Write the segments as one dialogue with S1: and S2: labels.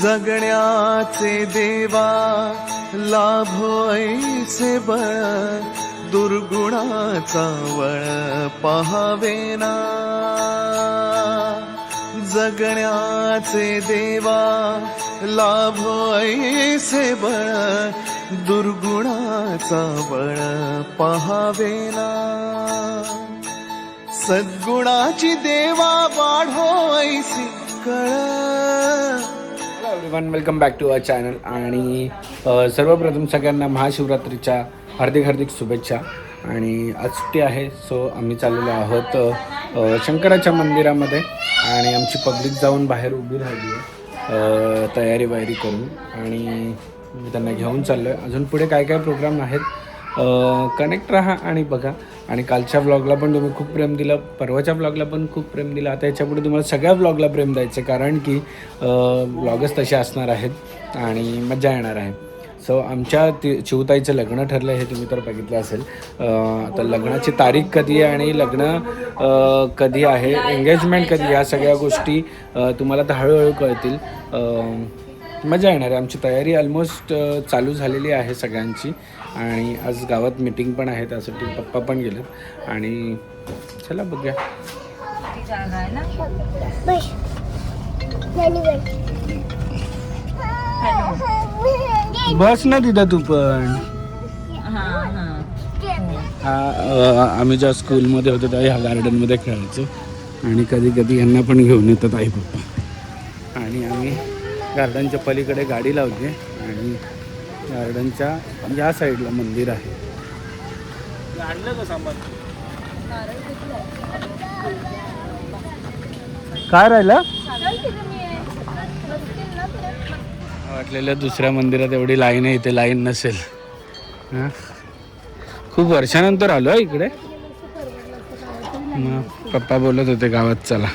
S1: जगण्याचे देवा लाभो ऐसे बळ, दुर्गुणाचा वळ पहावेना. जगण्याचे देवा लाभो ऐसे बळ, दुर्गुणाचा बळ पहावेना. सद्गुणाची देवा वाढो ऐसी कळ.
S2: Everyone, welcome back to our channel. आणि सर्वप्रथम सगळ्यांना महाशिवरात्रीच्या हार्दिक हार्दिक शुभेच्छा. आणि आज सुट्टी आहे, सो आम्ही चाललेलो आहोत शंकराच्या मंदिरामध्ये. आणि आमची पब्लिक जाऊन बाहेर उभी राहिली आहे तयारी वायरी करून. आणि मी त्यांना घेऊन चाललो आहे. अजून पुढे काय काय प्रोग्राम आहेत, कनेक्ट राहा आणि बघा. आणि कालच्या व्लॉगला पण तुम्ही खूप प्रेम दिलं, परवाच्या व्लॉगला पण खूप प्रेम दिलं. आता याच्यापुढे तुम्हाला सगळ्या व्लॉगला प्रेम द्यायचं, कारण की व्लॉगच तसे असणार आहेत आणि मजा येणार आहे. सो आमच्या चिवताईचं लग्न ठरलं हे तुम्ही तर बघितलं असेल. आता लग्नाची तारीख कधी आहे आणि लग्न कधी आहे, एंगेजमेंट कधी, या सगळ्या गोष्टी तुम्हाला तर हळूहळू कळतील. मजा येणार आहे. आमची तयारी ऑलमोस्ट चालू झालेली आहे सगळ्यांची. आणि आज गावात मीटिंग पण आहे, त्यासाठी पप्पा पण गेलेत. आणि चला बघूया. बस ना तिथं तू पण. आम्ही ज्या स्कूलमध्ये होतो त्या ह्या गार्डनमध्ये खेळायचो. आणि कधी कधी यांना पण घेऊन येतात आई पप्पा. आणि आम्ही गार्डनच्या पलीकडे गाडी लावली आहे आणि गार्डनच्या या साईडला मंदिर आहे. काय राहिलं वाटलेलं दुसऱ्या मंदिरात एवढी लाईन आहे, इथे लाईन नसेल. हां, खूप वर्षानंतर आलो आहे इकडे. मग पप्पा बोलत होते गावात चला.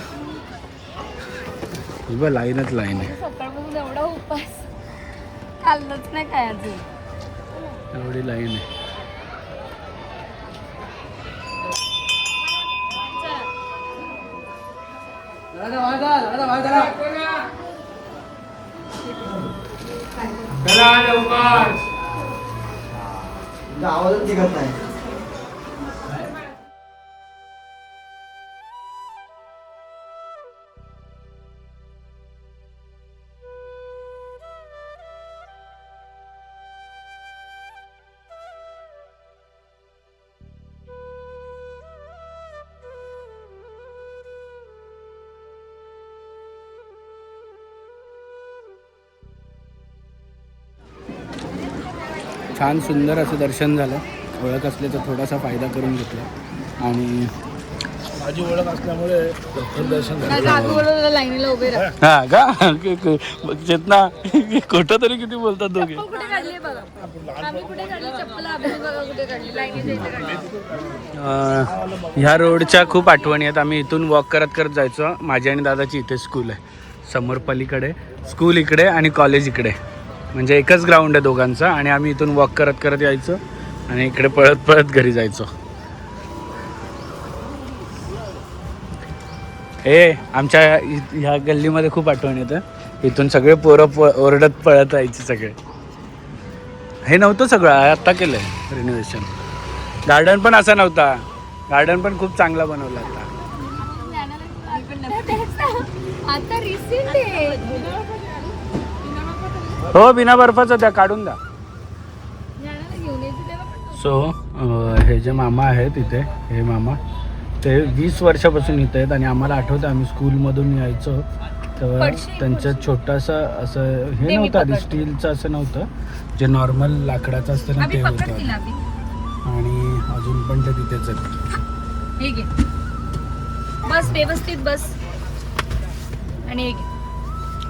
S2: बघ लाईनच लाईन आहे,
S3: नाही काय अजून
S2: एवढी लाईन आहे.
S1: आवाजच निघत नाही.
S2: छान सुंदर असं दर्शन झालं. ओळख असल्याचा थोडासा फायदा करून घेतला. आणि माझी ओळख असल्यामुळे दर्शन झालं.
S3: लाईनीला उभे राहा.
S2: हा का चेतना खोटं तरी किती बोलतात दोघे. ह्या रोडच्या खूप आठवणी आहेत. आम्ही इथून वॉक करत करत जायचो. माझी आणि दादाची इथे स्कूल आहे, समोर पलीकडे स्कूल इकडे आणि कॉलेज इकडे. म्हणजे एकच ग्राउंड आहे दोघांचा. आणि आम्ही इथून वॉक करत करत यायचो आणि इकडे पळत पळत घरी जायचो. हे आमच्या ह्या गल्लीमध्ये खूप आठवण येतं. इथून सगळे पोरं ओरडत पळत राहायचे सगळे. हे नव्हतं सगळं, आत्ता केलं आहे रिनोव्हेशन. गार्डन पण असा नव्हता, गार्डन पण खूप चांगला बनवला आता. हो, बिना बर्फाचा द्या, काढून द्या. सो हे जे मामा आहेत इथे, हे मामा ते 20 वर्षापासून इथे आहेत. आणि आम्हाला आठवतं आम्ही स्कूलमधून यायचो तेव्हा त्यांचं छोटंसं असं हे नव्हतं आधी, स्टीलचं असं नव्हतं, जे नॉर्मल लाकडाचं असतं ना ते होतं. आणि अजून पण ते तिथेच आहेत.
S3: बस व्यवस्थित बस. आणि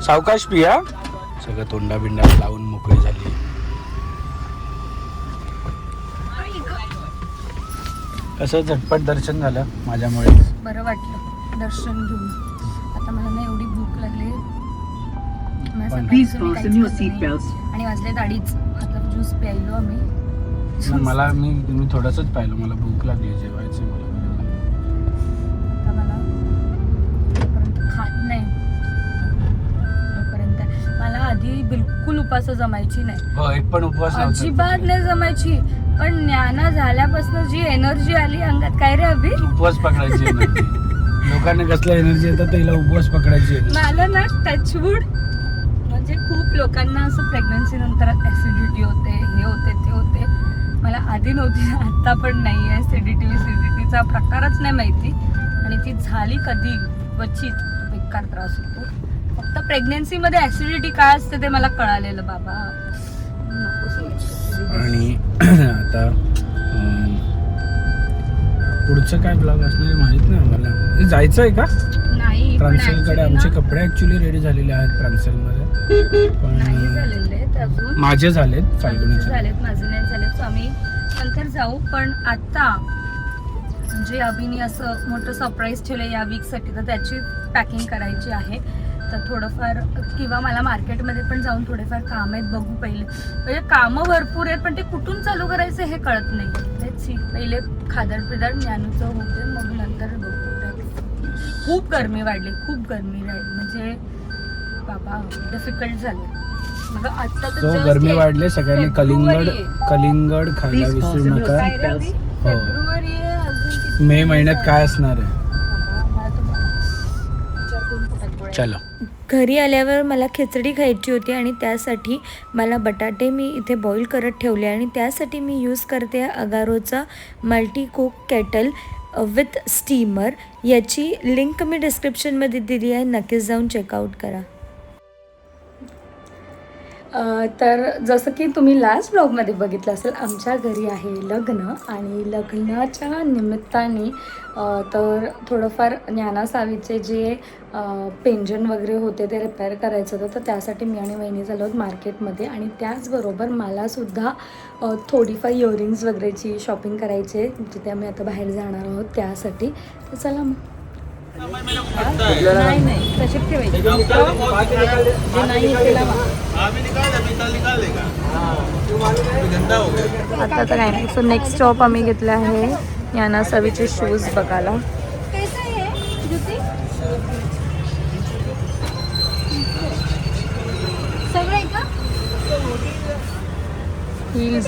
S2: सावकाश पिया. सगळं तोंडा बिंडा लावून मोकळी झाली. कसं झटपट दर्शन झालं माझ्यामुळे,
S3: बरं वाटलं दर्शन घेऊन. आता मला ना एवढी भूक लागली आणि वाजले 2:30. आता ज्यूस प्यायलो आम्ही.
S2: मला मी थोडंसंच पाहिलं, मला भूक लागली जेवायची.
S3: आता मला खात नाही तोपर्यंत मला आधी बिलकुल उपास जमायची नाही,
S2: हो एक पण उपवास नव्हता.
S3: अजिबात नाही जमायची. पण ज्ञाना झाल्यापासून जी एनर्जी आली अंगात, काय रे अभि,
S2: उपवास पकडायची energy. लोकांना कसल्या एनर्जी येतात तिला उपवास पकडायची energy.
S3: मला ना टचवूड म्हणजे खूप लोकांना असं प्रेग्नन्सी नंतर ऍसिडिटी होते, हे होते ते होते. मला आधी नव्हती, आता पण नाही आहे. ऍसिडिटीचा प्रकारच नाही माहिती, आणि ती झाली कधी क्वचित बेकार त्रास होतो. फक्त प्रेग्नन्सीमध्ये ऍसिडिटी काय असते ते मला कळालेलं बाबा.
S2: आणि आता पुढचं काय ब्लॉग असणार माहित नाही आम्हाला. जायचं आहे का
S3: नाही,
S2: प्रांसलकडे? आमचे कपडे ऍक्च्युली रेडी झालेले आहेत प्रांसलमध्ये,
S3: नाही
S2: पण
S3: झालेले आहेत अजून.
S2: माझे झालेत, फाल्गुनीचे
S3: झालेत, माझे नाही झालेत. सो आम्ही नंतर जाऊ. पण आता म्हणजे अभिनी असं मोठं सरप्राईज ठेवलं या वीकसाठी, तर त्याची पॅकिंग करायची आहे. तर थोडंफार, किंवा मला मार्केटमध्ये पण जाऊन थोडेफार काम आहेत, बघू पहिले. म्हणजे कामं भरपूर आहेत, पण ते कुठून चालू करायचं हे कळत नाही. Let's see. पहिले खादड ज्ञानूचं होते, मग नंतर बघू. खूप गरमी वाढली, खूप गरमी राहील, म्हणजे बाबा डिफिकल्ट झालं. मग आता तर just
S2: गरमी वाढले. सगळ्यांनी
S3: फेब्रुवारी
S2: कलिंगड खायला विसरू नका.
S3: काय रे अभि? फेब्रुवारी आहे अजून किती
S2: मे
S3: दिवस
S2: महिन्यात
S3: आहे?
S2: काय असणार आहे?
S3: मला तर विचार करून पोटात गोळ्या.
S2: चलो.
S4: घरी आल्यावर मला खिचडी खायची होती आणि त्यासाठी मला बटाटे मी इथे बॉईल करत ठेवले आणि त्यासाठी मी यूज करते अगारोचा multi cook kettle with steamer. याची लिंक मी डिस्क्रिप्शनमध्ये दिली आहे, नक्कीच जाऊन चेकआउट करा.
S3: तर जसं की तुम्ही लास्ट ब्लॉगमध्ये बघितलं असेल, आमच्या घरी आहे लग्न, आणि लग्नाच्या निमित्ताने तर थोडंफार ज्ञानासावीचे जे पेंजन वगैरे होते ते रिपेअर करायचं होतं. तर त्यासाठी मी आणि वहिनी झालो आहोत मार्केटमध्ये, आणि त्याचबरोबर मलासुद्धा थोडीफार इयरिंग्स वगैरेची शॉपिंग करायची आहे, जिथे आम्ही आता बाहेर जाणार आहोत त्यासाठी. तर चला मग. नाही तशीच ठेवायची, जे नाही त्याला आता तर काय नाही. सो नेक्स्ट स्टॉप आम्ही घेतला आहे ज्ञानासावीचे शूज बघायला. हिल्स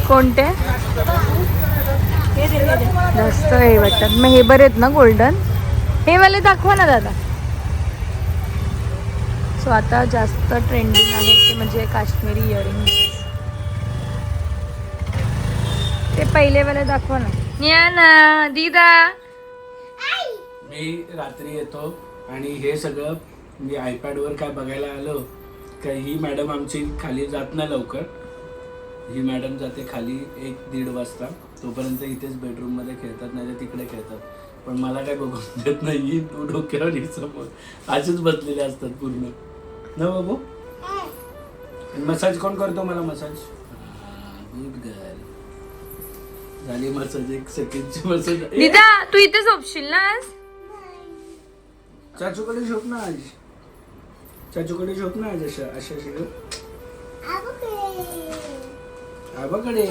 S3: कोणते जास्त हे वाटतात. मग हे बरे आहेत ना गोल्डन? हे वाले दाखवा ना दादा. सो आता जास्त ट्रेंडिंग आहे ते म्हणजे काश्मीरी इयरिंग. ते पहिले वाले दाखवा ना. ज्ञाना दीदा,
S2: मी रात्री येतो आणि हे सगळं मी आयपॅडवर काय बघायला आलो का, ही मॅडम आमची खाली जात नाही लवकर. ही मॅडम जाते खाली 1-1:30 वाजता. तोपर्यंत इथेच बेडरूममध्ये खेळतात, नाही तर तिकडे खेळतात. पण मला काय बघून देत नाही. तू डोक्यावर समोर असेच बसलेले असतात पूर्ण ना बाबू. मसाज कोण करतो मला? Massage good girl. झाली मसाज, 1 सेकंडची मसाज.
S3: दीदा तू इथे झोपशील ना आज?
S2: चाचूकडे झोप ना आज. चाचूकडे झोप ना आज. अशा आबाकडे.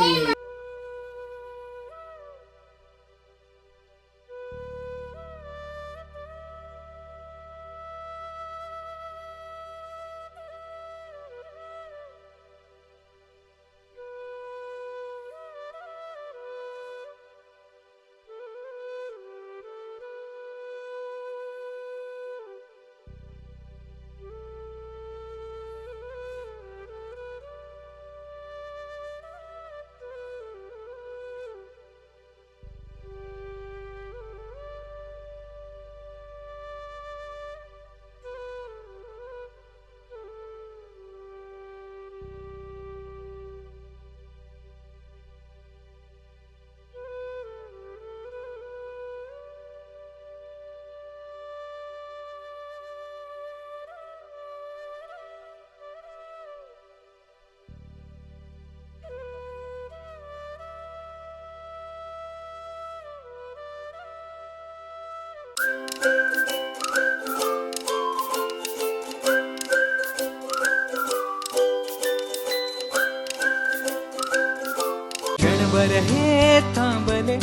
S1: क्षणभर हे थांबले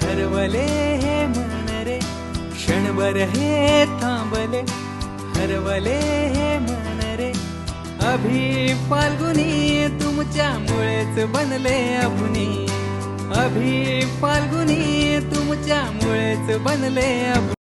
S1: हरवले हे मन रे, क्षणभर हे थांबले थांबले हे मन रे. अभि फाल्गुनी तुमच्यामुळेच बनले अभुनी. अभि फाल्गुनी तुमच्यामुळेच बनले अभुनी.